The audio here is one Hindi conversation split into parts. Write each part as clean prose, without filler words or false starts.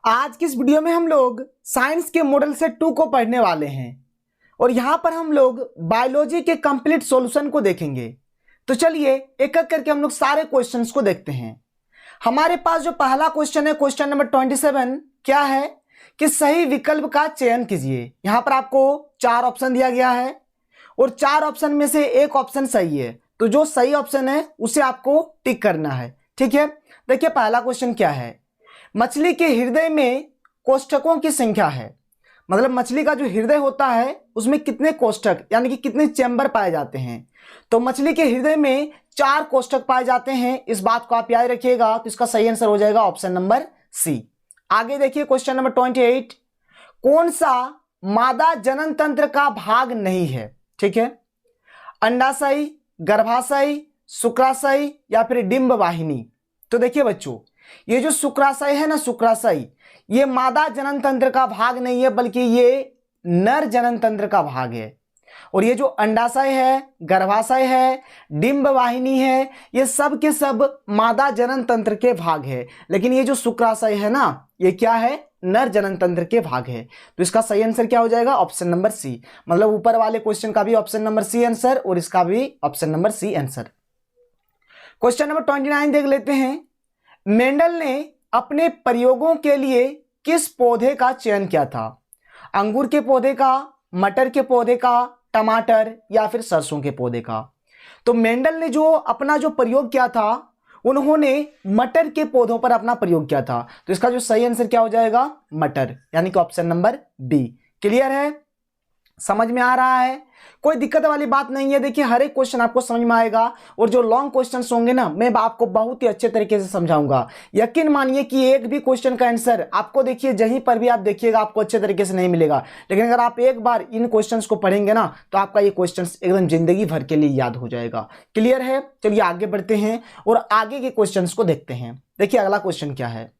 आज की इस वीडियो में हम लोग साइंस के मॉडल सेट 2 को पढ़ने वाले हैं और यहां पर हम लोग बायोलॉजी के कंप्लीट सॉल्यूशन को देखेंगे। तो चलिए एक एक करके हम लोग सारे क्वेश्चंस को देखते हैं। हमारे पास जो पहला क्वेश्चन है, क्वेश्चन नंबर 27, क्या है कि सही विकल्प का चयन कीजिए। यहां पर आपको 4 ऑप्शन दिया गया है और 4 ऑप्शन में से एक ऑप्शन सही है, तो जो सही ऑप्शन है उसे आपको टिक करना है। ठीक है, देखिए पहला क्वेश्चन क्या है। मछली के हृदय में कोष्ठकों की संख्या है, मतलब मछली का जो हृदय होता है उसमें कितने कोष्ठक यानी कि कितने चैम्बर पाए जाते हैं। तो मछली के हृदय में 4 कोष्ठक पाए जाते हैं, इस बात को आप याद रखिएगा। तो इसका सही आंसर हो जाएगा ऑप्शन नंबर सी। आगे देखिए क्वेश्चन नंबर 28, कौन सा मादा जनन तंत्र का भाग नहीं है। ठीक है, अंडाशय, गर्भाशय, शुक्राशय या फिर डिंब वाहिनी। तो देखिए बच्चों, ये जो शुक्राशय है ना, शुक्राशय ये मादा जनन तंत्र का भाग नहीं है बल्कि ये नर जनन तंत्र का भाग है। और ये जो अंडाशय है, गर्भाशय है, डिंब वाहिनी है, ये सब के सब मादा जनन तंत्र के भाग है, लेकिन ये जो शुक्राशय है ना, ये क्या है, नर जनन तंत्र के भाग है। तो इसका सही आंसर क्या हो जाएगा, ऑप्शन नंबर सी। मतलब ऊपर वाले क्वेश्चन का भी ऑप्शन नंबर सी आंसर और इसका भी option number C answer. Question number 29 देख लेते हैं। मेंडल ने अपने प्रयोगों के लिए किस पौधे का चयन किया था। अंगूर के पौधे का, मटर के पौधे का, टमाटर या फिर सरसों के पौधे का। तो मेंडल ने जो अपना जो प्रयोग किया था, उन्होंने मटर के पौधों पर अपना प्रयोग किया था। तो इसका जो सही आंसर क्या हो जाएगा, मटर, यानी कि ऑप्शन नंबर बी। क्लियर है, समझ में आ रहा है, कोई दिक्कत वाली बात नहीं है। देखिए हर एक क्वेश्चन आपको समझ में आएगा और जो लॉन्ग क्वेश्चंस होंगे ना, मैं आपको बहुत ही अच्छे तरीके से समझाऊंगा। यकीन मानिए कि एक भी क्वेश्चन का आंसर आपको देखिए जहीं पर भी आप देखिएगा आपको अच्छे तरीके से नहीं मिलेगा, लेकिन अगर आप एक बार इन क्वेश्चंस को पढ़ेंगे ना तो आपका ये क्वेश्चंस एकदम जिंदगी भर के लिए याद हो जाएगा। क्लियर है, चलिए आगे बढ़ते हैं और आगे के क्वेश्चन को देखते हैं। देखिए अगला क्वेश्चन क्या है।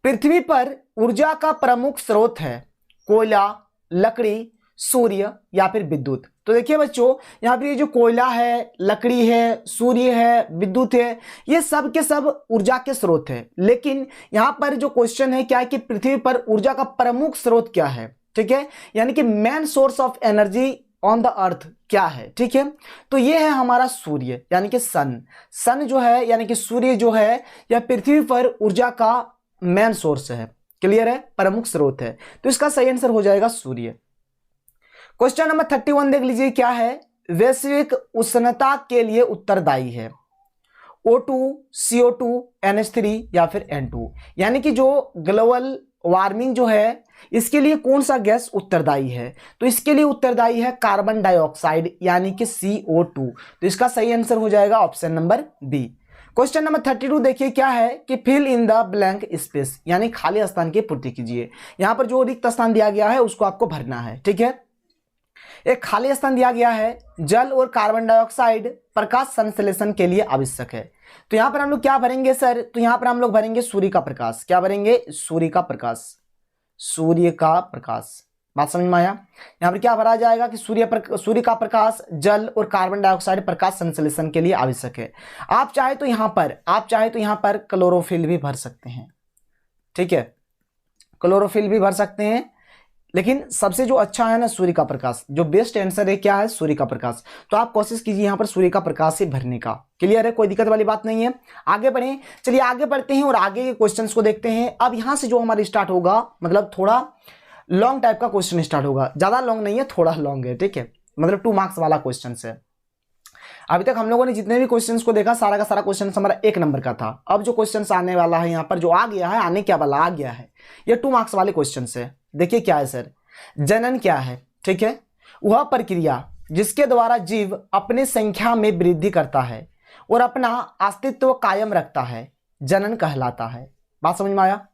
पृथ्वी पर ऊर्जा का प्रमुख स्रोत है कोयला, लकड़ी, सूर्य या फिर विद्युत। तो देखिए बच्चों, यहां पर ये जो कोयला है, लकड़ी है, सूर्य है, विद्युत है, ये सब के सब ऊर्जा के स्रोत है। लेकिन यहां पर जो क्वेश्चन है क्या है कि पृथ्वी पर ऊर्जा का प्रमुख स्रोत क्या है। ठीक है, यानी कि main source of energy on the earth क्या है। ठीक है, तो ये है हमारा सूर्य यानी कि सन। सन जो है यानी कि सूर्य जो है, यह पृथ्वी पर ऊर्जा का मेन सोर्स है। क्लियर है, प्रमुख स्रोत है। तो इसका सही आंसर हो जाएगा सूर्य। क्वेश्चन नंबर 31 देख लीजिए क्या है। वैश्विक उष्णता के लिए उत्तरदायी है O2, CO2, NH3 या फिर N2। यानी कि जो ग्लोबल वार्मिंग जो है इसके लिए कौन सा गैस उत्तरदायी है। तो इसके लिए उत्तरदायी है कार्बन डाइऑक्साइड यानी कि CO2। तो इसका सही आंसर हो जाएगा option number B. Question number 32 देखिए क्या है कि fill in the blank space, यानी खाली स्थान की पूर्ति कीजिए। यहां पर जो रिक्त स्थान दिया गया है उसको आपको भरना है। ठीक है, एक खाली स्थान दिया गया है, जल और कार्बन डाइऑक्साइड प्रकाश संश्लेषण के लिए आवश्यक है। तो यहां पर हम लोग क्या भरेंगे सर, तो यहां पर हम लोग भरेंगे सूर्य का प्रकाश। क्या भरेंगे, सूर्य का प्रकाश, सूर्य का प्रकाश। बात समझ में आया। यहां पर क्या भरा जाएगा कि सूर्य का प्रकाश, जल और कार्बन डाइऑक्साइड प्रकाश संश्लेषण के लिए आवश्यक है। आप चाहे तो यहां पर क्लोरोफिल भी भर सकते हैं। ठीक है, क्लोरोफिल भी भर सकते हैं, लेकिन सबसे जो अच्छा है ना सूर्य का प्रकाश, जो बेस्ट आंसर है क्या है, सूर्य का प्रकाश। तो आप कोशिश कीजिए यहां पर सूर्य का प्रकाश से भरने का। क्लियर है, कोई दिक्कत वाली बात नहीं है। आगे बढ़ें, चलिए आगे बढ़ते हैं और आगे के क्वेश्चंस को देखते हैं। अब यहां से जो हमारा स्टार्ट होगा, मतलब थोड़ा लॉन्ग टाइप का क्वेश्चन स्टार्ट होगा। ज्यादा लॉन्ग नहीं है, थोड़ा लॉन्ग है। ठीक है, मतलब 2 मार्क्स वाला क्वेश्चन है। अभी तक हम लोगों ने जितने भी क्वेश्चंस को देखा सारा का सारा क्वेश्चन हमारा 1 नंबर का था। अब जो क्वेश्चन आने वाला है यहाँ पर, जो आ गया है, आने क्या वाला आ गया है, ये 2 मार्क्स वाले क्वेश्चन है। देखिए क्या है सर, जनन क्या है। ठीक है, वह प्रक्रिया जिसके द्वारा जीव अपने संख्या में वृद्धि करता है और अपना अस्तित्व कायम रखता है, जनन कहलाता है। बात समझ में आया।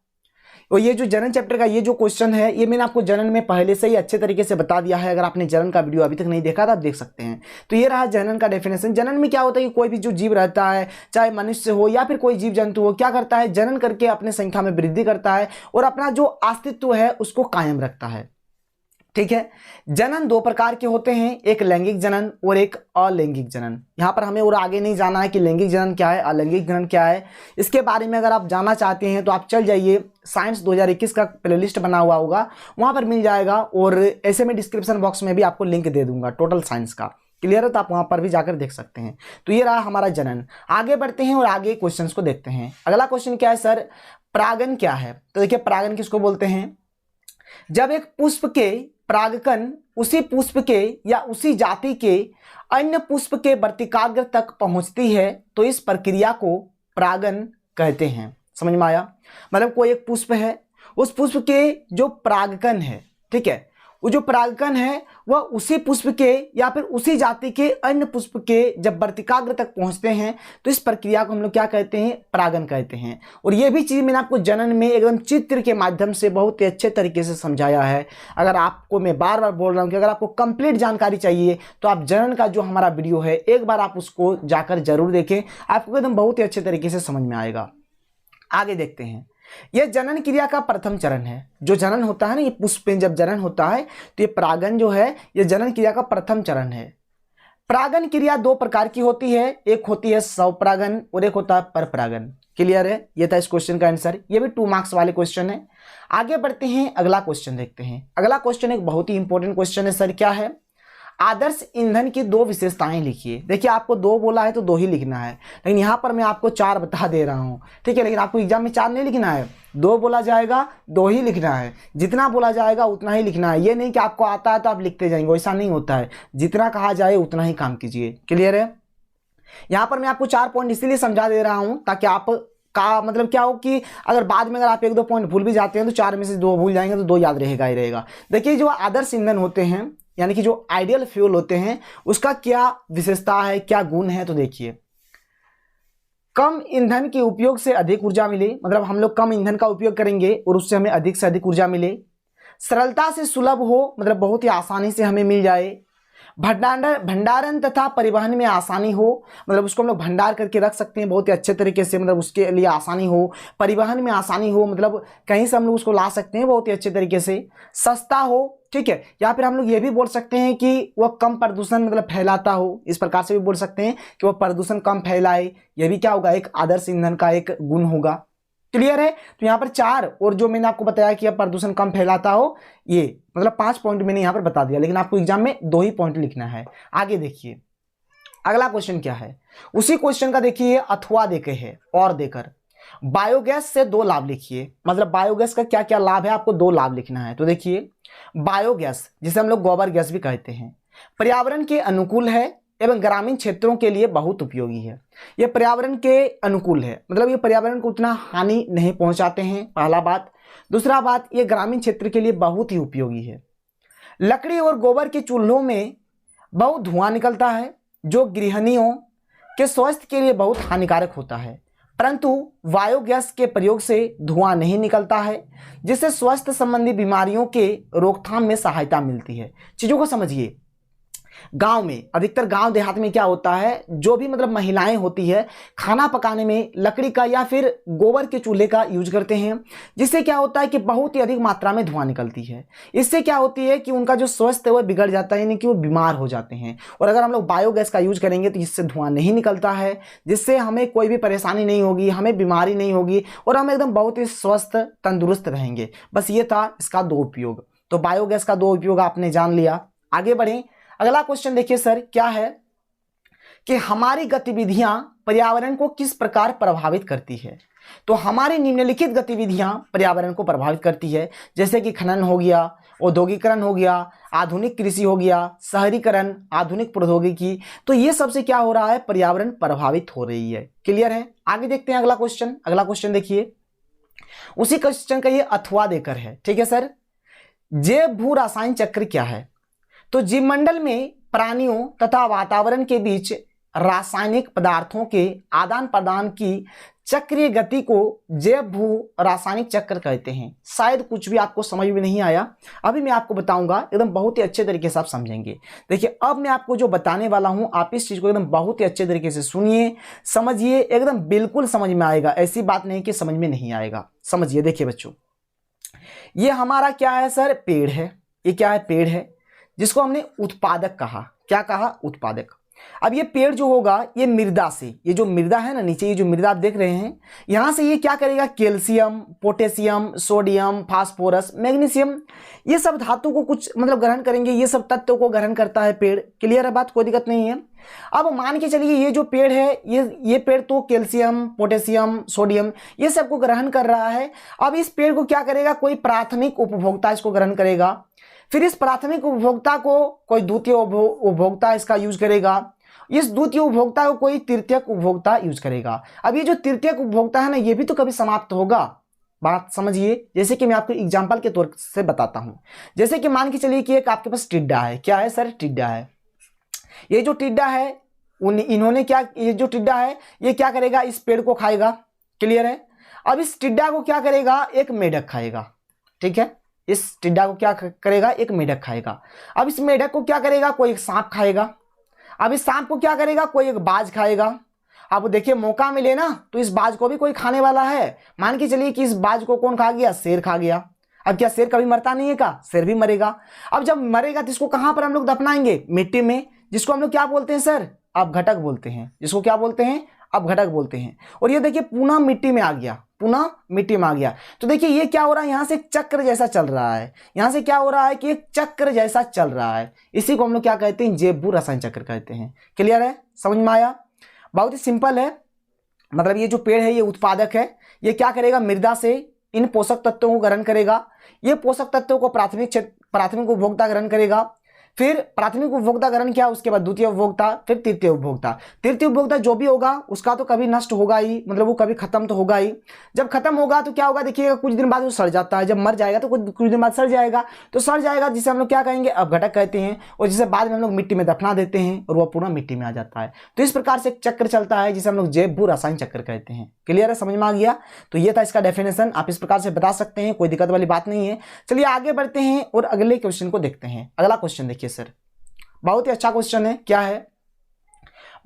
और ये जो जनन चैप्टर का ये जो क्वेश्चन है, ये मैंने आपको जनन में पहले से ही अच्छे तरीके से बता दिया है। अगर आपने जनन का वीडियो अभी तक नहीं देखा तो आप देख सकते हैं। तो ये रहा जनन का डेफिनेशन। जनन में क्या होता है कि कोई भी जो जीव रहता है, चाहे मनुष्य हो या फिर कोई जीव जंतु हो, क्या करता है, जनन करके अपने संख्या में वृद्धि करता है और अपना जो अस्तित्व है उसको कायम रखता है। ठीक है। जनन दो प्रकार के होते हैं, एक लैंगिक जनन और एक अलैंगिक जनन। यहाँ पर हमें और आगे नहीं जाना है कि लैंगिक जनन क्या है, अलैंगिक जनन क्या है। इसके बारे में अगर आप जानना चाहते हैं तो आप चल जाइए, साइंस 2021 का प्लेलिस्ट बना हुआ होगा, वहाँ पर मिल जाएगा। और ऐसे में डिस्क्रिप्शन बॉक्स में भी आपको लिंक दे दूंगा टोटल साइंस का, क्लियर है, तो आप वहाँ पर भी जाकर देख सकते हैं। तो ये रहा हमारा जनन। आगे बढ़ते हैं और आगे क्वेश्चन को देखते हैं। अगला क्वेश्चन क्या है सर, परागन क्या है। तो देखिए परागन किसको बोलते हैं, जब एक पुष्प के परागकण उसी पुष्प के या उसी जाति के अन्य पुष्प के वर्तिकाग्र तक पहुंचती है तो इस प्रक्रिया को परागन कहते हैं। समझ में आया, मतलब कोई एक पुष्प है, उस पुष्प के जो परागकण है, ठीक है, वो जो परागकण है वह उसी पुष्प के या फिर उसी जाति के अन्य पुष्प के जब वर्तिकाग्र तक पहुंचते हैं तो इस प्रक्रिया को हम लोग क्या कहते हैं, परागन कहते हैं। और ये भी चीज मैंने आपको जनन में एकदम चित्र के माध्यम से बहुत ही अच्छे तरीके से समझाया है। अगर आपको मैं बार बार बोल रहा हूँ कि अगर आपको कंप्लीट जानकारी चाहिए तो आप जनन का जो हमारा वीडियो है एक बार आप उसको जाकर जरूर देखें, आपको एकदम बहुत ही अच्छे तरीके से समझ में आएगा। आगे देखते हैं, यह जनन क्रिया का प्रथम चरण है। जो जनन होता है ना, ये पुष्प में जब जनन होता है तो ये परागन जो है ये जनन क्रिया का प्रथम चरण है। परागन क्रिया दो प्रकार की होती है, एक होती है स्वपरागन और एक होता है परपरागन। क्लियर है, ये था इस क्वेश्चन का आंसर। ये भी 2 मार्क्स वाले क्वेश्चन है। आगे बढ़ते हैं, अगला क्वेश्चन देखते हैं। अगला क्वेश्चन एक बहुत ही इंपॉर्टेंट क्वेश्चन है सर, क्या है, आदर्श ईंधन की 2 विशेषताएं लिखिए। देखिए आपको 2 बोला है तो 2 ही लिखना है, लेकिन यहाँ पर मैं आपको 4 बता दे रहा हूँ, ठीक है, लेकिन आपको एग्जाम में 4 नहीं लिखना है, 2 बोला जाएगा 2 ही लिखना है, जितना बोला जाएगा उतना ही लिखना है। ये नहीं कि आपको आता है तो आप लिखते जाएंगे, ऐसा नहीं होता है, जितना कहा जाए उतना ही काम कीजिए। क्लियर है, यहाँ पर मैं आपको 4 पॉइंट इसीलिए समझा दे रहा हूँ ताकि आप का मतलब क्या हो कि अगर बाद में अगर आप 1-2 पॉइंट भूल भी जाते हैं तो 4 में से 2 भूल जाएंगे तो 2 याद रहेगा ही रहेगा। देखिए जो आदर्श ईंधन होते हैं यानी कि जो आइडियल फ्यूल होते हैं उसका क्या विशेषता है, क्या गुण है, तो देखिए कम ईंधन के उपयोग से अधिक ऊर्जा मिले, मतलब हम लोग कम ईंधन का उपयोग करेंगे और उससे हमें अधिक से अधिक ऊर्जा मिले। सरलता से सुलभ हो, मतलब बहुत ही आसानी से हमें मिल जाए। भंडारण तथा परिवहन में आसानी हो, मतलब उसको हम लोग भंडार करके रख सकते हैं बहुत ही अच्छे तरीके से, मतलब उसके लिए आसानी हो। परिवहन में आसानी हो, मतलब कहीं से हम लोग उसको ला सकते हैं बहुत ही अच्छे तरीके से। सस्ता हो, ठीक है, या फिर हम लोग ये भी बोल सकते हैं कि वह कम प्रदूषण मतलब फैलाता हो, इस प्रकार से भी बोल सकते हैं कि वह प्रदूषण कम फैलाए। यह भी क्या होगा, एक आदर्श ईंधन का एक गुण होगा। क्लियर है, तो यहाँ पर 4 और जो मैंने आपको बताया कि अब प्रदूषण कम फैलाता हो, ये मतलब 5 पॉइंट मैंने यहाँ पर बता दिया, लेकिन आपको एग्जाम में 2 ही पॉइंट लिखना है। आगे देखिए अगला क्वेश्चन क्या है, उसी क्वेश्चन का देखिए अथवा देके है और देकर बायोगैस से 2 लाभ लिखिए। मतलब बायोगैस का क्या क्या लाभ है, आपको 2 लाभ लिखना है। तो देखिए बायोगैस जिसे हम लोग गोबर गैस भी कहते हैं, पर्यावरण के अनुकूल है एवं ग्रामीण क्षेत्रों के लिए बहुत उपयोगी है। यह पर्यावरण के अनुकूल है, मतलब ये पर्यावरण को उतना हानि नहीं पहुंचाते हैं, पहला बात। दूसरा बात, ये ग्रामीण क्षेत्र के लिए बहुत ही उपयोगी है। लकड़ी और गोबर के चूल्हों में बहुत धुआं निकलता है जो गृहिणियों के स्वास्थ्य के लिए बहुत हानिकारक होता है, परंतु बायोगैस के प्रयोग से धुआं नहीं निकलता है, जिससे स्वास्थ्य संबंधी बीमारियों के रोकथाम में सहायता मिलती है। चीजों को समझिए, गांव में अधिकतर गांव देहात में क्या होता है, जो भी मतलब महिलाएं होती है खाना पकाने में लकड़ी का या फिर गोबर के चूल्हे का यूज करते हैं, जिससे क्या होता है कि बहुत ही अधिक मात्रा में धुआं निकलती है। इससे क्या होती है कि उनका जो स्वास्थ्य है वह बिगड़ जाता है, यानी कि वो बीमार हो जाते हैं। और अगर हम लोग बायोगैस का यूज करेंगे तो इससे धुआं नहीं निकलता है, जिससे हमें कोई भी परेशानी नहीं होगी, हमें बीमारी नहीं होगी और हम एकदम बहुत ही स्वस्थ तंदुरुस्त रहेंगे। बस ये था इसका 2 उपयोग। तो बायोगैस का 2 उपयोग आपने जान लिया। आगे बढ़ें, अगला क्वेश्चन देखिए सर, क्या है कि हमारी गतिविधियां पर्यावरण को किस प्रकार प्रभावित करती है। तो हमारी निम्नलिखित गतिविधियां पर्यावरण को प्रभावित करती है, जैसे कि खनन हो गया, औद्योगिकरण हो गया, आधुनिक कृषि हो गया, शहरीकरण, आधुनिक प्रौद्योगिकी। तो ये सबसे क्या हो रहा है, पर्यावरण प्रभावित हो रही है। क्लियर है, आगे देखते हैं अगला क्वेश्चन। अगला क्वेश्चन देखिए, उसी क्वेश्चन का ये अथवा देकर है, ठीक है सर। जैव भू रासायन चक्र क्या है। तो जीवमंडल में प्राणियों तथा वातावरण के बीच रासायनिक पदार्थों के आदान प्रदान की चक्रीय गति को जैव भू रासायनिक चक्र कहते हैं। शायद कुछ भी आपको समझ में नहीं आया, अभी मैं आपको बताऊंगा, एकदम बहुत ही अच्छे तरीके से आप समझेंगे। देखिए अब मैं आपको जो बताने वाला हूं, आप इस चीज को एकदम बहुत ही अच्छे तरीके से सुनिए, समझिए, एकदम बिल्कुल समझ में आएगा। ऐसी बात नहीं कि समझ में नहीं आएगा, समझिए। देखिए बच्चों, ये हमारा क्या है सर, पेड़ है, ये क्या है, पेड़ है, जिसको हमने उत्पादक कहा। क्या कहा, उत्पादक। अब ये पेड़ जो होगा ये मृदा से, ये जो मृदा है ना नीचे, ये जो मृदा आप देख रहे हैं, यहां से ये क्या करेगा, calcium, potassium, sodium, phosphorus, magnesium, ये सब धातु को कुछ मतलब ग्रहण करेंगे, ये सब तत्वों को ग्रहण करता है पेड़। क्लियर है बात, कोई दिक्कत नहीं है। अब मान के चलिए ये जो पेड़ है, ये पेड़ तो कैल्शियम, पोटेशियम, सोडियम ये सब को ग्रहण कर रहा है। अब इस पेड़ को क्या करेगा, कोई प्राथमिक उपभोक्ता इसको ग्रहण करेगा, फिर इस प्राथमिक उपभोक्ता को कोई द्वितीय उपभोक्ता इसका यूज करेगा, इस द्वितीय उपभोक्ता को कोई तृतीयक उपभोक्ता यूज करेगा। अब ये जो तृतीयक उपभोक्ता है ना, ये भी तो कभी समाप्त होगा। बात समझिए, जैसे कि मैं आपको एग्जांपल के तौर से बताता हूं। जैसे कि मान के चलिए कि एक आपके पास टिड्डा है। क्या है सर, टिड्डा है। ये जो टिड्डा है इन्होंने क्या, ये जो टिड्डा है ये क्या करेगा, इस पेड़ को खाएगा। क्लियर है। अब इस टिड्डा को क्या करेगा, एक मेढक खाएगा। ठीक है, इस टिड्डा को क्या करेगा, एक मेढक खाएगा। अब इस मेढक को क्या करेगा, कोई एक सांप खाएगा। अब इस सांप को क्या करेगा, कोई एक बाज खाएगा। अब देखिए मौका मिले ना तो इस बाज को भी कोई खाने वाला है। मान के चलिए कि इस बाज को कौन खा गया, शेर खा गया। अब क्या शेर कभी मरता नहीं है का, शेर भी मरेगा। अब जब मरेगा तो इसको कहां पर हम लोग दफनाएंगे, मिट्टी में, जिसको हम लोग क्या बोलते हैं सर, अपघटक बोलते हैं। जिसको क्या बोलते हैं, अपघटक बोलते हैं। और ये देखिए पुनः मिट्टी में आ गया, पुनः मिट्टी में आ गया। तो देखिए ये क्या हो रहा है, यहां से एक चक्र जैसा चल रहा है। यहां से क्या हो रहा है कि एक चक्र जैसा चल रहा है। इसी को हम लोग क्या कहते हैं, जैव रसायन चक्र कहते हैं। क्लियर है, समझ में आया। बहुत ही सिंपल है। मतलब ये जो पेड़ है ये उत्पादक है। ये क्या करेगा, मृदा से इन पोषक तत्वों को ग्रहण करेगा। ये पोषक तत्वों को प्राथमिक उपभोक्ता ग्रहण करेगा। फिर प्राथमिक उपभोक्ता ग्रहण किया, उसके बाद द्वितीय उपभोक्ता, फिर तृतीय उपभोक्ता। तृतीय उपभोक्ता जो भी होगा उसका तो कभी नष्ट होगा ही, मतलब वो कभी खत्म तो होगा ही। जब खत्म होगा तो क्या होगा, देखिएगा कुछ दिन बाद वो सड़ जाता है। जब मर जाएगा तो कुछ दिन बाद सड़ जाएगा। तो सड़ जाएगा जिसे हम लोग क्या कहेंगे, अपघटक कहते हैं। और जिसे बाद में हम लोग मिट्टी में दफना देते हैं और वह पूरा मिट्टी में आ जाता है। तो इस प्रकार से एक चक्र चलता है जिसे हम लोग जैव रसायन चक्र कहते हैं। क्लियर है, समझ में आ गया। तो ये था इसका डेफिनेशन। आप इस प्रकार से बता सकते हैं, कोई दिक्कत वाली बात नहीं है। चलिए आगे बढ़ते हैं और अगले क्वेश्चन को देखते हैं। अगला क्वेश्चन देखिए सर, बहुत ही अच्छा क्वेश्चन है। क्या है,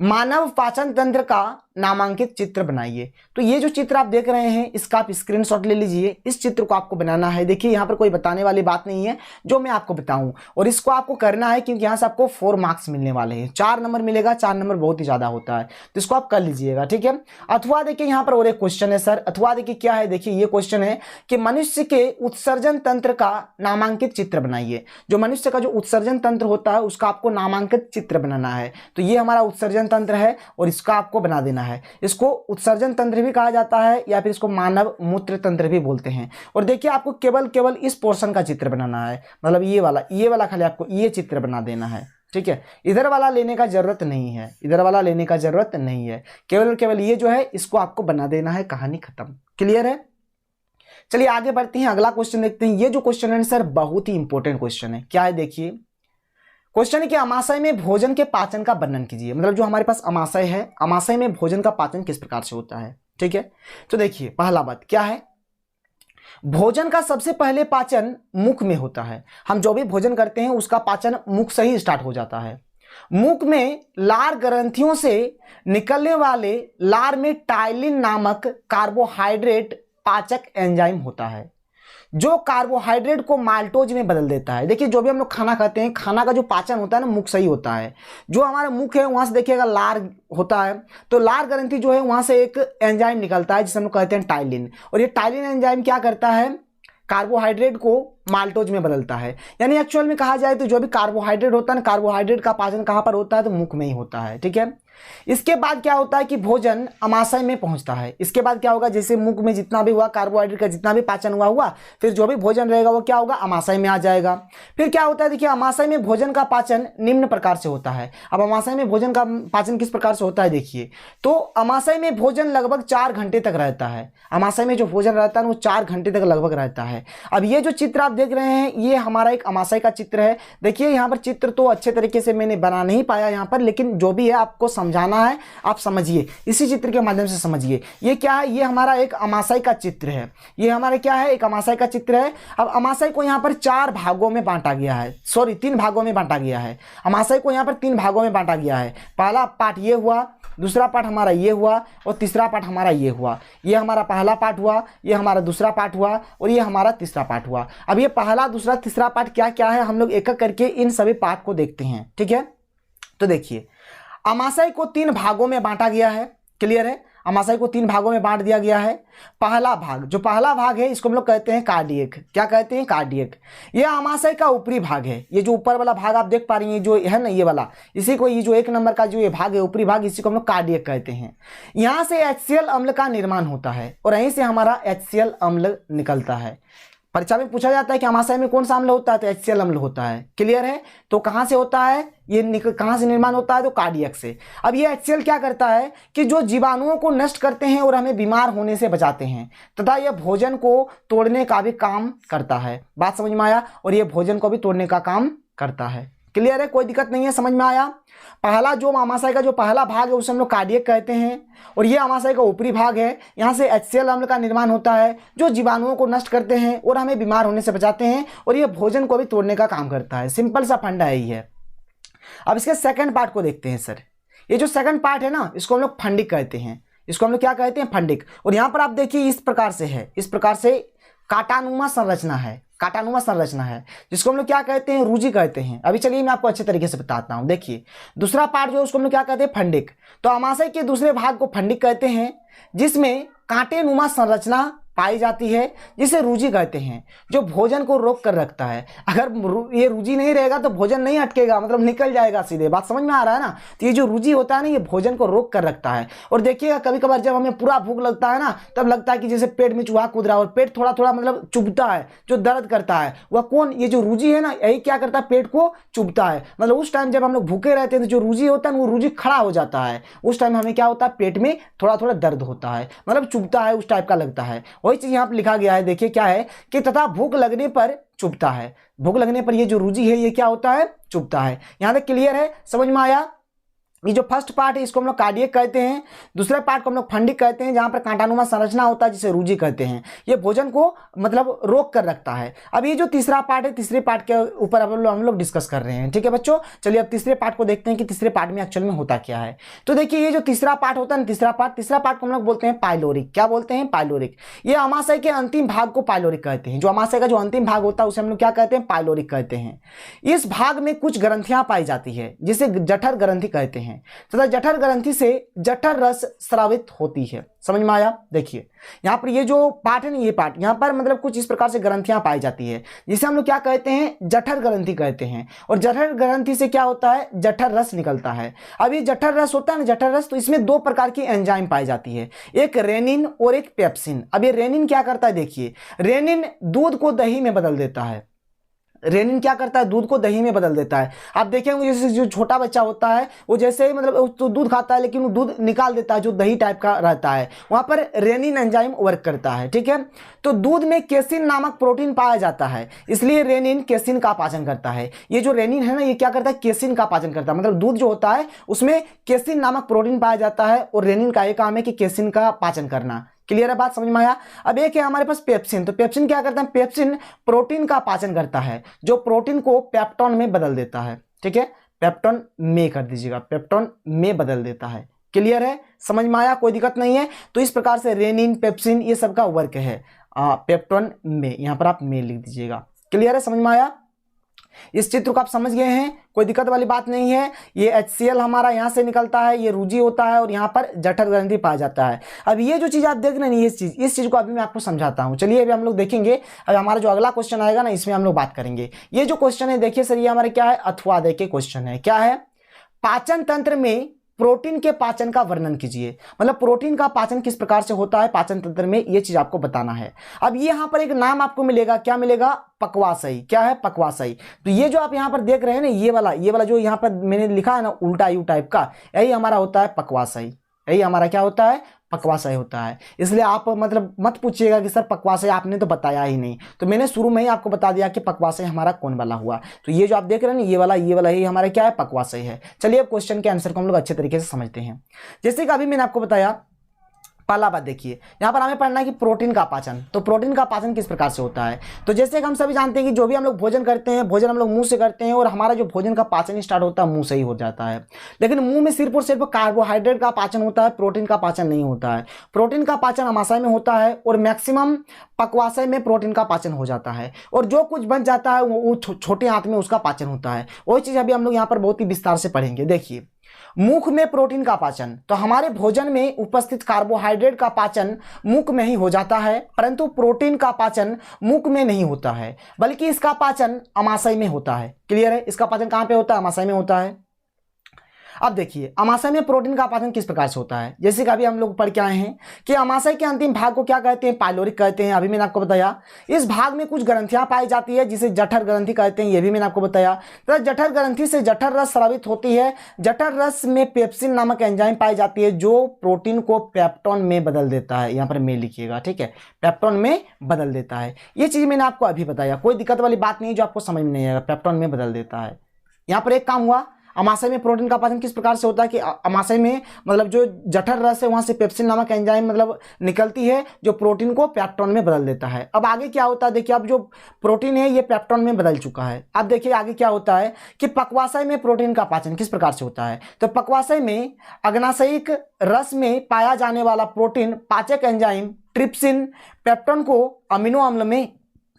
मानव पाचन तंत्र का नामांकित चित्र बनाइए। तो ये जो चित्र आप देख रहे हैं इसका आप स्क्रीनशॉट ले लीजिए। इस चित्र को आपको बनाना है। देखिए यहाँ पर कोई बताने वाली बात नहीं है, जो मैं आपको बताऊं, और इसको आपको करना है क्योंकि यहाँ से आपको 4 मार्क्स मिलने वाले हैं। 4 नंबर मिलेगा। 4 नंबर बहुत ही ज्यादा होता है, तो इसको आप कर लीजिएगा। ठीक है। अथवा देखिए यहाँ पर और एक क्वेश्चन है सर। अथवा देखिए क्या है, देखिए ये क्वेश्चन है कि मनुष्य के उत्सर्जन तंत्र का नामांकित चित्र बनाइए। जो मनुष्य का जो उत्सर्जन तंत्र होता है उसका आपको नामांकित चित्र बनाना है। तो ये हमारा उत्सर्जन तंत्र है और इसका आपको बना देना है। इसको उत्सर्जन तंत्र भी कहा जाता है या फिर इसको मानव मूत्र तंत्र भी बोलते हैं। और देखिए आपको केवल इस पोर्शन का चित्र बनाना है, मतलब ये वाला खाली आपको ये चित्र बना देना है। ठीक है, इधर वाला लेने का जरूरत नहीं है, इधर वाला लेने का जरूरत नहीं है। केवल ये जो है इसको आपको बना देना है, कहानी खत्म। क्लियर है। चलिए आगे बढ़ते हैं, अगला क्वेश्चन देखते हैं। ये जो क्वेश्चन है सर बहुत ही इंपॉर्टेंट क्वेश्चन है। क्या है, देखिए क्वेश्चन है कि अमाशय में भोजन के पाचन का वर्णन कीजिए। मतलब जो हमारे पास अमाशय है, अमाशय में भोजन का पाचन किस प्रकार से होता है। ठीक है, तो देखिए पहला बात क्या है, भोजन का सबसे पहले पाचन मुख में होता है। हम जो भी भोजन करते हैं उसका पाचन मुख से ही स्टार्ट हो जाता है। मुख में लार ग्रंथियों से निकलने वाले लार में टाइलिन नामक कार्बोहाइड्रेट पाचक एंजाइम होता है, जो कार्बोहाइड्रेट को माल्टोज में बदल देता है। देखिए जो भी हम लोग खाना खाते हैं, खाना का जो पाचन होता है ना मुख से ही होता है। जो हमारा मुख है वहां से देखिएगा लार होता है, तो लार ग्रंथि जो है वहां से एक एंजाइम निकलता है जिसे हम लोग कहते हैं टाइलिन। और ये टाइलिन एंजाइम क्या करता है, कार्बोहाइड्रेट को माल्टोज में बदलता है। यानी एक्चुअल में कहा जाए तो जो भी कार्बोहाइड्रेट होता है ना, कार्बोहाइड्रेट का पाचन कहां पर होता है, तो मुख में ही होता है। ठीक है। इसके बाद क्या होता है कि भोजन अमाशय में पहुंचता है। इसके बाद क्या होगा, जैसे मुख में जितना भी हुआ कार्बोहाइड्रेट का जितना भी पाचन हुआ, फिर जो भी भोजन रहेगा वो क्या होगा, अमाशय में आ जाएगा। फिर क्या होता है, देखिए अमाशय में भोजन का पाचन निम्न प्रकार से होता है। अब अमाशय में भोजन का पाचन किस प्रकार से होता है, देखिए तो अमाशय में भोजन लगभग 4 घंटे तक रहता है। अमाशय में जो भोजन रहता है वो 4 घंटे तक लगभग रहता है। अब ये जो चित्र आप देख रहे हैं ये हमारा एक अमाशय का चित्र है। देखिए यहाँ पर चित्र तो अच्छे तरीके से मैंने बना नहीं पाया यहाँ पर, लेकिन जो भी है आपको समझाना है, आप समझिए, इसी चित्र के माध्यम से समझिए। ये क्या है, ये हमारा एक अमाशय का चित्र है। ये हमारा क्या है, एक अमाशय का चित्र है। अब अमाशय को यहाँ पर 4 भागों में बांटा गया है, 3 भागों में बांटा गया है। अमाशय को यहाँ पर 3 भागों में बांटा गया है। पहला पार्ट ये हुआ, दूसरा पार्ट हमारा ये हुआ और तीसरा पार्ट हमारा ये हुआ। ये हमारा पहला पार्ट हुआ, ये हमारा दूसरा पार्ट हुआ और ये हमारा तीसरा पार्ट हुआ। अब ये पहला दूसरा तीसरा पार्ट क्या क्या है हम लोग एक एक करके इन सभी पार्ट को देखते हैं, ठीक है। तो देखिए, अमाशय को 3 भागों में बांटा गया है, क्लियर है। अमाशय को 3 भागों में बांट दिया गया है। पहला भाग, जो पहला भाग है इसको हम लोग कहते हैं कार्डियक। क्या कहते हैं? कार्डियक। यह अमाशय का ऊपरी भाग है। ये जो ऊपर वाला भाग आप देख पा रही हैं जो है ना, ये वाला, इसी को, ये जो 1 नंबर का जो ये भाग है ऊपरी भाग, इसी को हम लोग कार्डियक कहते हैं। यहाँ से HCl अम्ल का निर्माण होता है और यहीं से हमारा HCl अम्ल निकलता है। परीक्षा में पूछा जाता है कि अमाशय में कौन सा अम्ल होता है, तो HCl अम्ल होता है, क्लियर है। तो कहाँ से होता है ये, कहाँ से निर्माण होता है, तो कार्डियक से। अब ये HCl क्या करता है कि जो जीवाणुओं को नष्ट करते हैं और हमें बीमार होने से बचाते हैं, तथा यह भोजन को तोड़ने का भी काम करता है। बात समझ में आया? और ये भोजन को भी तोड़ने का काम करता है, क्लियर है, कोई दिक्कत नहीं है, समझ में आया। पहला जो अमाशय का जो पहला भाग है उसे हम लोग कार्डियक कहते हैं और ये अमाशय का ऊपरी भाग है। यहाँ से HCl अम्ल का निर्माण होता है जो जीवाणुओं को नष्ट करते हैं और हमें बीमार होने से बचाते हैं और ये भोजन को भी तोड़ने का काम करता है। सिंपल सा फंडा है ये। अब इसके सेकंड पार्ट को देखते हैं सर। ये जो सेकंड पार्ट है ना, इसको हम लोग फंडिक कहते हैं। इसको हम लोग क्या कहते हैं? फंडिक। और यहाँ पर आप देखिए इस प्रकार से है, इस प्रकार से कांटानुमा संरचना है, कांटानुमा संरचना है, जिसको हम लोग क्या कहते हैं? रूजी कहते हैं। अभी चलिए मैं आपको अच्छे तरीके से बताता हूं। देखिए, दूसरा पार्ट जो है उसको हम लोग क्या कहते हैं? फंडिक। तो अमाशय के दूसरे भाग को फंडिक कहते हैं, जिसमें कांटेनुमा संरचना पाई जाती है, जिसे रूजी कहते हैं, जो भोजन को रोक कर रखता है। अगर ये रूजी नहीं रहेगा तो भोजन नहीं अटकेगा, मतलब निकल जाएगा सीधे। बात समझ में आ रहा है ना? तो ये जो रूजी होता है ना, ये भोजन को रोक कर रखता है। और देखिएगा कभी कभार जब हमें पूरा भूख लगता है ना, तब लगता है कि जैसे पेट में चूहा कूद रहा है और पेट थोड़ा थोड़ा मतलब चुभता है, जो दर्द करता है वह कौन? ये जो रूजी है ना, यही क्या करता है? पेट को चुभता है। मतलब उस टाइम जब हम लोग भूखे रहते हैं तो जो रूजी होता है वो रूजी खड़ा हो जाता है। उस टाइम हमें क्या होता है? पेट में थोड़ा थोड़ा दर्द होता है, मतलब चुभता है, उस टाइप का लगता है। वही चीज यहाँ पर लिखा गया है। देखिए क्या है कि तथा भूख लगने पर चुभता है। भूख लगने पर ये जो रूजी है ये क्या होता है? चुभता है। यहां तक क्लियर है, समझ में आया? ये जो फर्स्ट पार्ट है इसको हम लोग कार्डियक कहते हैं, दूसरे पार्ट को हम लोग फंडिक कहते हैं, जहां पर कांटानुमा संरचना होता है जिसे रूजी कहते हैं। ये भोजन को मतलब रोक कर रखता है। अब ये जो तीसरा पार्ट है, तीसरे पार्ट के ऊपर हम लोग डिस्कस कर रहे हैं, ठीक है बच्चों। चलिए अब तीसरे पार्ट को देखते हैं कि तीसरे पार्ट में एक्चुअल में होता क्या है। तो देखिए ये जो तीसरा पार्ट होता है ना, तीसरा पार्ट को हम लोग बोलते हैं पाइलोरिक। क्या बोलते हैं? पाइलोरिक। ये अमाशय के अंतिम भाग को पाइलोरिक कहते हैं। जो अमाशय का जो अंतिम भाग होता है उसे हम लोग क्या कहते हैं? पाइलोरिक कहते हैं। इस भाग में कुछ ग्रंथियां पाई जाती है जिसे जठर ग्रंथि कहते हैं, तथा जठर ग्रंथि से जठर रस स्रावित होती है। समझ में आया? देखिए यहां पर ये जो पार्ट है ना, ये पार्ट यहां पर मतलब कुछ इस प्रकार से ग्रंथियां पाई जाती है जिसे हम लोग क्या कहते हैं? जठर ग्रंथि कहते हैं। और जठर ग्रंथि से क्या होता है? जठर रस निकलता है। अब ये जठर रस होता है ना, जठर रस, तो इसमें 2 प्रकार की एंजाइम पाई जाती है, एक रेनिन और एक पेप्सिन। अब ये रेनिन क्या करता है? देखिए, रेनिन दूध को दही में बदल देता है। रेनिन क्या करता है? दूध को दही में बदल देता है। आप देखेंगे जैसे जो छोटा बच्चा होता है वो जैसे ही मतलब तो दूध खाता है लेकिन वो दूध निकाल देता है, जो दही टाइप का रहता है, वहां पर रेनिन एंजाइम वर्क करता है, ठीक है। तो दूध में केसिन नामक प्रोटीन पाया जाता है, इसलिए रेनिन केसिन का पाचन करता है। ये जो रेनिन है ना, ये क्या करता है? केसिन का पाचन करता है। मतलब दूध जो होता है उसमें केसिन नामक प्रोटीन पाया जाता है और रेनिन का ये काम है कि केसिन का पाचन करना। क्लियर है बात? समझ में आया? अब एक है हमारे पास पेप्सिन। तो पेप्सिन क्या करता है? पेप्सिन प्रोटीन का पाचन करता है, जो प्रोटीन को पेप्टोन में बदल देता है, ठीक है। पेप्टोन में कर दीजिएगा, पेप्टोन में बदल देता है। क्लियर है? समझ में आया? कोई दिक्कत नहीं है। तो इस प्रकार से रेनिन, पेप्सिन ये सबका वर्क है पेप्टोन में। यहां पर आप में लिख दीजिएगा। क्लियर है? समझ में आया? इस चित्र को आप समझ गए हैं, कोई दिक्कत वाली बात नहीं है। ये HCl हमारा यहाँ से निकलता है, ये रूजी होता है और यहाँ पर जठर ग्रंथि पाया जाता है। अब ये जो चीज आप देख रहे हैं, इस चीज को अभी मैं आपको समझाता हूँ। चलिए अभी हम लोग देखेंगे। अब हमारा जो अगला क्वेश्चन आएगा ना, इसमें हम लोग बात करेंगे। ये जो क्वेश्चन है देखिए सर, ये हमारे क्या है? अथवादय के क्वेश्चन है। क्या है? पाचन तंत्र में प्रोटीन के पाचन का वर्णन कीजिए। मतलब प्रोटीन का पाचन किस प्रकार से होता है पाचन तंत्र में, ये चीज आपको बताना है। अब ये यहां पर एक नाम आपको मिलेगा, क्या मिलेगा? पक्वाशय। क्या है? पक्वाशय। तो ये जो आप यहां पर देख रहे हैं ना, ये वाला जो यहां पर मैंने लिखा है ना, उल्टा यू टाइप का, यही हमारा होता है पक्वाशय। यही हमारा क्या होता है? पक्वाशय होता है। इसलिए आप मतलब मत पूछिएगा कि सर पक्वाशय आपने तो बताया ही नहीं। तो मैंने शुरू में ही आपको बता दिया कि पक्वाशय हमारा कौन वाला हुआ। तो ये जो आप देख रहे हैं ना, ये वाला ही हमारा क्या है? पक्वाशय है। चलिए अब क्वेश्चन के आंसर को हम लोग अच्छे तरीके से समझते हैं। जैसे कि अभी मैंने आपको बताया, पहला बात देखिए, यहाँ पर हमें पढ़ना है कि प्रोटीन का पाचन। तो प्रोटीन का पाचन किस प्रकार से होता है? तो जैसे कि हम सभी जानते हैं कि जो भी हम लोग भोजन करते हैं, भोजन हम लोग मुंह से करते हैं और हमारा जो भोजन का पाचन स्टार्ट होता है मुंह से ही हो जाता है। लेकिन मुंह में सिर्फ और सिर्फ कार्बोहाइड्रेट का पाचन होता है, प्रोटीन का पाचन नहीं होता है। प्रोटीन का पाचन आमाशय में होता है और मैक्सिमम पक्वाशय में प्रोटीन का पाचन हो जाता है, और जो कुछ बच जाता है वो छोटे आंत में उसका पाचन होता है। वही चीज अभी हम लोग यहाँ पर बहुत ही विस्तार से पढ़ेंगे। देखिए, मुख में प्रोटीन का पाचन, तो हमारे भोजन में उपस्थित कार्बोहाइड्रेट का पाचन मुख में ही हो जाता है, परंतु प्रोटीन का पाचन मुख में नहीं होता है, बल्कि इसका पाचन अमाशय में होता है। क्लियर है? इसका पाचन कहां पे होता है? अमाशय में होता है। अब देखिए, अमाशय में प्रोटीन का पाचन किस प्रकार से होता है। जैसे कि अभी हम लोग पढ़ के आए हैं कि अमाशय के अंतिम भाग को क्या कहते हैं? पाइलोरिक कहते हैं। अभी मैंने आपको बताया। इस भाग में कुछ ग्रंथियां पाई जाती है जिसे जठर ग्रंथि कहते हैं, ये भी मैंने आपको बताया। तो जठर ग्रंथि से जठर रस स्रावित होती है। जठर रस में पेप्सिन नामक एंजाइम पाई जाती है जो प्रोटीन को पेप्टोन में बदल देता है। यहाँ पर में लिखिएगा, ठीक है, पेप्टोन में बदल देता है। ये चीज मैंने आपको अभी बताया, कोई दिक्कत वाली बात नहीं है जो आपको समझ में नहीं आएगा। पेप्टोन में बदल देता है। यहाँ पर एक काम हुआ, अमाशय में प्रोटीन का पाचन किस प्रकार से होता है कि अमाशय में मतलब जो जठर रस है वहां से पेप्सिन नामक एंजाइम मतलब निकलती है जो प्रोटीन को पेप्टोन में बदल देता है। अब आगे क्या होता है? देखिए, अब जो प्रोटीन है ये पेप्टोन में बदल चुका है। अब देखिए आगे क्या होता है कि पक्वाशय में प्रोटीन का पाचन किस प्रकार से होता है। तो पक्वाशय में अग्नाशयिक रस में पाया जाने वाला प्रोटीन पाचक एंजाइम ट्रिप्सिन पेप्टोन को अमीनो अम्ल में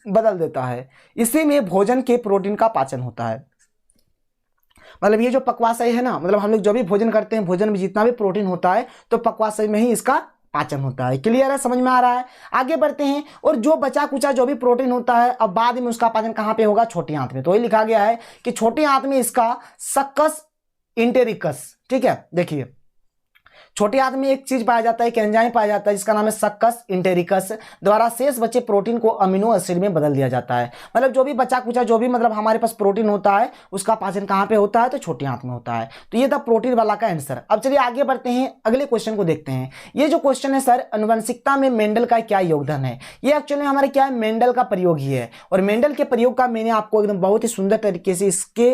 बदल देता है। इसी में भोजन के प्रोटीन का पाचन होता है। मतलब ये जो पक्वाशय है ना, मतलब हम लोग जो भी भोजन करते हैं, भोजन में जितना भी प्रोटीन होता है तो पक्वाशय में ही इसका पाचन होता है। क्लियर है? समझ में आ रहा है? आगे बढ़ते हैं। और जो बचा कुचा जो भी प्रोटीन होता है अब बाद में उसका पाचन कहां पे होगा? छोटी आंत में। तो वही लिखा गया है कि छोटी आंत में इसका सक्कस इंटेरिकस, ठीक है। देखिए, छोटी आंत में एक चीज पाया जाता है, एक एंजाइम पाया जाता है जिसका नाम है सक्कस इंटेरिकस, द्वारा शेष बचे प्रोटीन को अमीनो एसिड में बदल दिया जाता है। मतलब जो भी बचा कुचा जो भी मतलब हमारे पास प्रोटीन होता है उसका पाचन कहां पे होता है? तो छोटी आंत में होता है। तो ये था प्रोटीन वाला का आंसर। अब चलिए आगे बढ़ते हैं, अगले क्वेश्चन को देखते हैं। ये जो क्वेश्चन है सर, आनुवंशिकता में मेंडल का क्या योगदान है। ये एक्चुअली हमारे क्या है? मेंडल का प्रयोग ही है। और मेंडल के प्रयोग का मैंने आपको एकदम बहुत ही सुंदर तरीके से इसके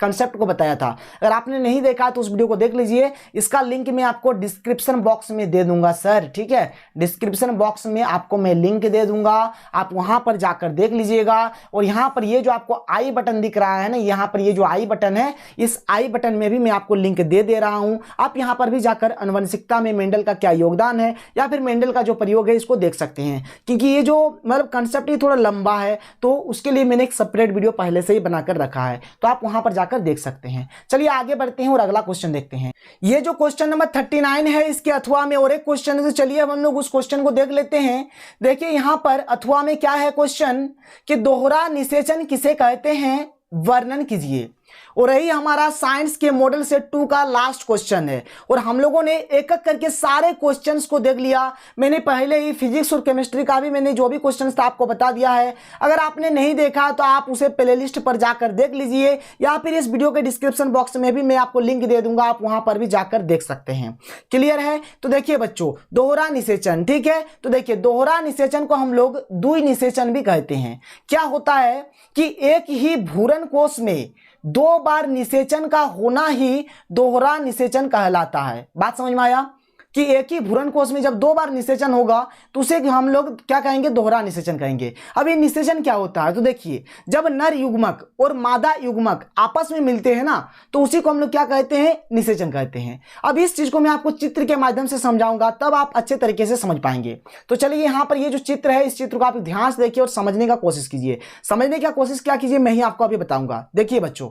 कंसेप्ट को बताया था। अगर आपने नहीं देखा तो उस वीडियो को देख लीजिए। इसका लिंक मैं आपको डिस्क्रिप्शन बॉक्स में दे दूंगा सर, ठीक है। डिस्क्रिप्शन बॉक्स में आपको मैं लिंक दे दूंगा, आप वहां पर जाकर देख लीजिएगा। और यहाँ पर ये जो आपको आई बटन दिख रहा है ना, यहाँ पर ये जो आई बटन है, इस आई बटन में भी मैं आपको लिंक दे रहा हूं। आप यहाँ पर भी जाकर आनुवंशिकता में मेंडल का क्या योगदान है या फिर मेंडल का जो प्रयोग है इसको देख सकते हैं। क्योंकि ये जो मतलब कंसेप्ट ये थोड़ा लंबा है तो उसके लिए मैंने एक सेपरेट वीडियो पहले से ही बनाकर रखा है, तो आप वहां पर जाकर देख सकते हैं। चलिए आगे बढ़ते हैं और अगला क्वेश्चन देखते हैं। ये जो क्वेश्चन नंबर 39 है, इसके अथवा में और एक क्वेश्चन है, तो चलिए हम लोग उस क्वेश्चन को देख लेते हैं। देखिए यहां पर अथवा में क्या है क्वेश्चन कि दोहरा निषेचन किसे कहते हैं, वर्णन कीजिए। और यही हमारा साइंस के मॉडल सेट 2 का लास्ट क्वेश्चन है। और हम लोगों ने एक एक करके सारे क्वेश्चंस को देख लिया। मैंने पहले ही फिजिक्स और केमिस्ट्री का भी मैंने जो भी क्वेश्चंस था आपको बता दिया है। अगर आपने नहीं देखा तो आप उसे प्लेलिस्ट पर जाकर देख लीजिए, या फिर इस वीडियो के डिस्क्रिप्शन बॉक्स में भी मैं आपको लिंक दे दूंगा, आप वहां पर भी जाकर देख सकते हैं। क्लियर है? तो देखिए बच्चों, दोहरा निषेचन, ठीक है। तो देखिए दोहरा निषेचन को हम लोग द्वि निषेचन भी कहते हैं। क्या होता है कि एक ही भूरण कोश में 2 बार निषेचन का होना ही दोहरा निषेचन कहलाता है। बात समझ में आया कि एक ही भूरण कोश में जब 2 बार निषेचन होगा तो उसे हम लोग क्या कहेंगे? दोहरा निषेचन कहेंगे। अब ये निषेचन क्या होता है? तो देखिए, जब नर युग्मक और मादा युग्मक आपस में मिलते हैं ना, तो उसी को हम लोग क्या कहते हैं? निषेचन कहते हैं। अब इस चीज को मैं आपको चित्र के माध्यम से समझाऊंगा, तब आप अच्छे तरीके से समझ पाएंगे। तो चलिए यहाँ पर ये जो चित्र है, इस चित्र को आप ध्यान से देखिए और समझने का कोशिश कीजिए। समझने की कोशिश क्या कीजिए, मैं ही आपको अभी बताऊंगा। देखिए बच्चों,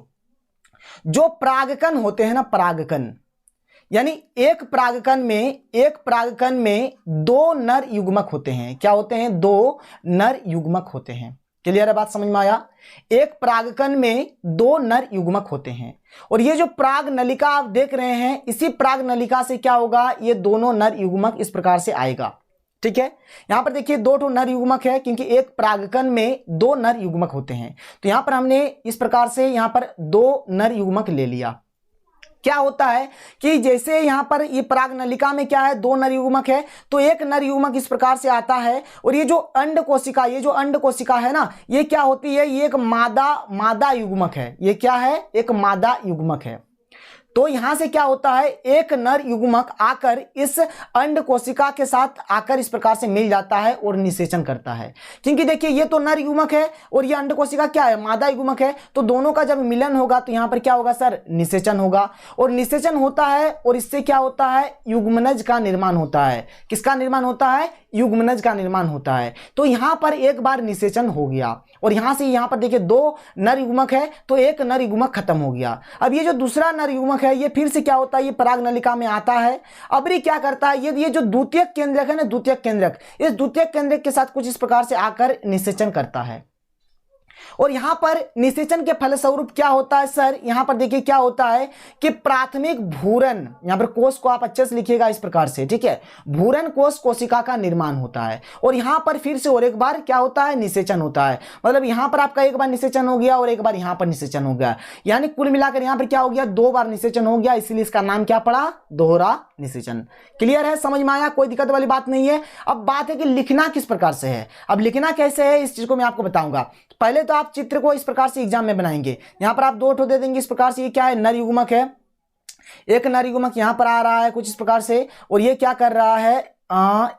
जो परागकण होते हैं ना, परागकण यानी एक परागकण में 2 नर युग्मक होते हैं। क्या होते हैं? 2 नर युग्मक होते हैं। क्लियर है? बात समझ में आया? एक परागकण में 2 नर युग्मक होते हैं। और ये जो पराग नलिका आप देख रहे हैं, इसी पराग नलिका से क्या होगा? ये दोनों नर युग्मक इस प्रकार से आएगा। ठीक है, यहां पर देखिए 2 नर युग्मक है, क्योंकि एक परागकण में 2 नर युग्मक होते हैं। तो यहां पर हमने इस प्रकार से यहां पर 2 नर युग्मक ले लिया। क्या होता है कि जैसे यहां पर ये पराग नलिका में क्या है? 2 नर युग्मक है, तो एक नर युग्मक इस प्रकार से आता है। और ये जो अंड कोशिका है ना, ये क्या होती है? ये एक मादा युग्मक है। ये क्या है? एक मादा युग्मक है। तो यहां से क्या होता है, एक नर युग्मक आकर इस अंड कोशिका के साथ आकर इस प्रकार से मिल जाता है और निषेचन करता है। क्योंकि देखिए ये तो नर युग्मक है और ये अंड कोशिका क्या है, मादा युग्मक है, तो दोनों का जब मिलन होगा तो यहां पर क्या होगा सर, निषेचन होगा। और निषेचन होता है और इससे क्या होता है, युग्मनज का निर्माण होता है। किसका निर्माण होता है, युग्मनज का निर्माण होता है। तो यहां पर एक बार निषेचन हो गया और यहां से यहां पर देखिए दो नर युग्मक है तो एक नर युग्मक खत्म हो गया। अब ये जो दूसरा नर युग्मक है ये फिर से क्या होता है, ये परागनलिका में आता है। अब ये क्या करता है, ये जो द्वितीयक केंद्रक है ना, द्वितीयक केंद्रक, इस द्वितीयक केंद्रक के साथ कुछ इस प्रकार से आकर निषेचन करता है। और यहां पर निषेचन के फलस्वरूप क्या होता है सर, यहां पर देखिए क्या होता है कि प्राथमिक भूरण, यहां पर कोश को आप अच्छे से लिखिएगा इस प्रकार से, ठीक है, भूरण कोश कोशिका का निर्माण होता है। और यहां पर फिर से और एक बार क्या होता है, निषेचन होता है। मतलब यहां पर आपका एक बार निषेचन हो गया और एक बार यहां पर निषेचन हो गया, यानी कुल मिलाकर यहां पर क्या हो गया, दो बार निषेचन हो गया, इसलिए इसका नाम क्या पड़ा, दोहरा निषेचन। क्लियर है, समझ में आया, कोई दिक्कत वाली बात नहीं है। अब बात है कि लिखना किस प्रकार से है। अब लिखना कैसे है इस चीज को मैं आपको बताऊंगा। पहले तो आप चित्र को इस प्रकार से एग्जाम में बनाएंगे, यहां पर आप दो ठो दे देंगे इस प्रकार से, ये क्या है, नर युग्मक है, एक नर युग्मक यहां पर आ रहा है कुछ इस प्रकार से, और ये क्या कर रहा है,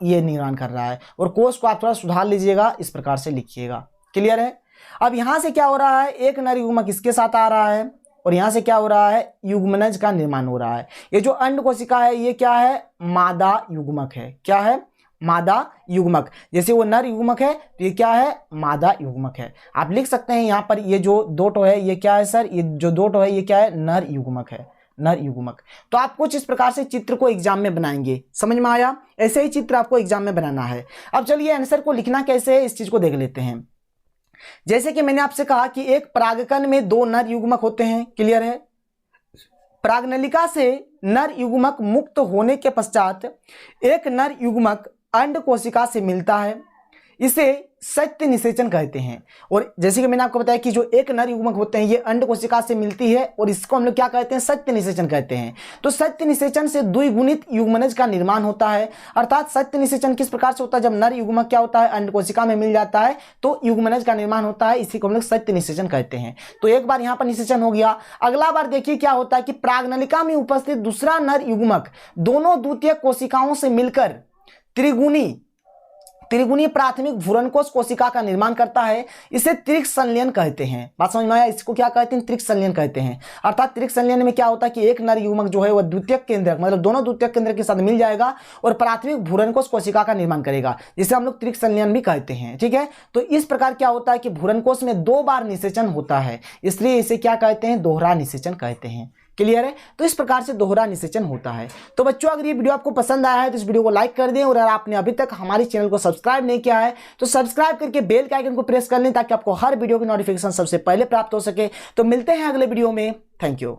ये निर्माण कर रहा है। और कोश को आप थोड़ा सुधार लीजिएगा, इस प्रकार से लिखिएगा। क्लियर है। अब यहां से क्या हो रहा है, एक नर युग्मक इसके साथ आ रहा है और यहां से क्या हो रहा है, युग्मनज का निर्माण हो रहा है। ये जो अंड कोशिका है ये क्या है, मादा युग्मक है। क्या है, मादा युग्मक। जैसे वो नर युग्मक है तो ये क्या है, मादा युग्मक है। आप लिख सकते हैं यहां पर ये जो दो टो है ये क्या है सर, ये जो दो टो है ये क्या है, नर युग्मक है, नर युग्मक। तो आप कुछ इस प्रकार से चित्र को एग्जाम में बनाएंगे, समझ में आया। ऐसे ही चित्र आपको एग्जाम में बनाना है। अब चलिए आंसर को लिखना कैसे है इस चीज को देख लेते हैं। जैसे कि मैंने आपसे कहा कि एक परागकण में दो नर युग्मक होते हैं। क्लियर है। परागनलिका से नर युग्मक मुक्त होने के पश्चात एक नर युग्मक अंड कोशिका से मिलता है, इसे सत्य निषेचन कहते हैं। और जैसे कि मैंने आपको बताया कि जो एक नर युग्मक होते हैं ये अंड कोशिका से मिलती है और इसको हम लोग क्या कहते हैं, सत्य निषेचन कहते हैं। तो सत्य निषेचन से द्विगुणित युग्मनज का निर्माण होता है। अर्थात सत्य निषेचन किस प्रकार से होता है, जब नर युग्मक क्या होता है, अंड कोशिका में मिल जाता है तो युग्मनज का निर्माण होता है, इसी को हम लोग सत्य निषेचन कहते हैं। तो एक बार यहाँ पर निषेचन हो गया। अगला बार देखिए क्या होता है कि परागनलिका में उपस्थित दूसरा नर युग्मक दोनों द्वितीयक कोशिकाओं से मिलकर त्रिगुणी प्राथमिक भ्रूणकोश कोशिका का निर्माण करता है। इसे त्रिक संलयन कहते हैं। बात समझ में आया, इसको क्या कहते हैं, त्रिक संलयन कहते हैं। अर्थात त्रिक संलयन में क्या होता है कि एक नर युग्मक जो है वह द्वितीयक केंद्रक, मतलब दोनों द्वितीयक केंद्रक के साथ मिल जाएगा और प्राथमिक भ्रूणकोश कोशिका का निर्माण करेगा, जिसे हम लोग त्रिक संलयन भी कहते हैं। ठीक है। तो इस प्रकार क्या होता है कि भ्रूणकोश में दो बार निषेचन होता है, इसलिए इसे क्या कहते हैं, दोहरा निषेचन कहते हैं। क्लियर है। तो इस प्रकार से दोहरा निषेचन होता है। तो बच्चों अगर ये वीडियो आपको पसंद आया है तो इस वीडियो को लाइक कर दें और अगर आपने अभी तक हमारे चैनल को सब्सक्राइब नहीं किया है तो सब्सक्राइब करके बेल के आइकन को प्रेस कर लें ताकि आपको हर वीडियो की नोटिफिकेशन सबसे पहले प्राप्त हो सके। तो मिलते हैं अगले वीडियो में। Thank you.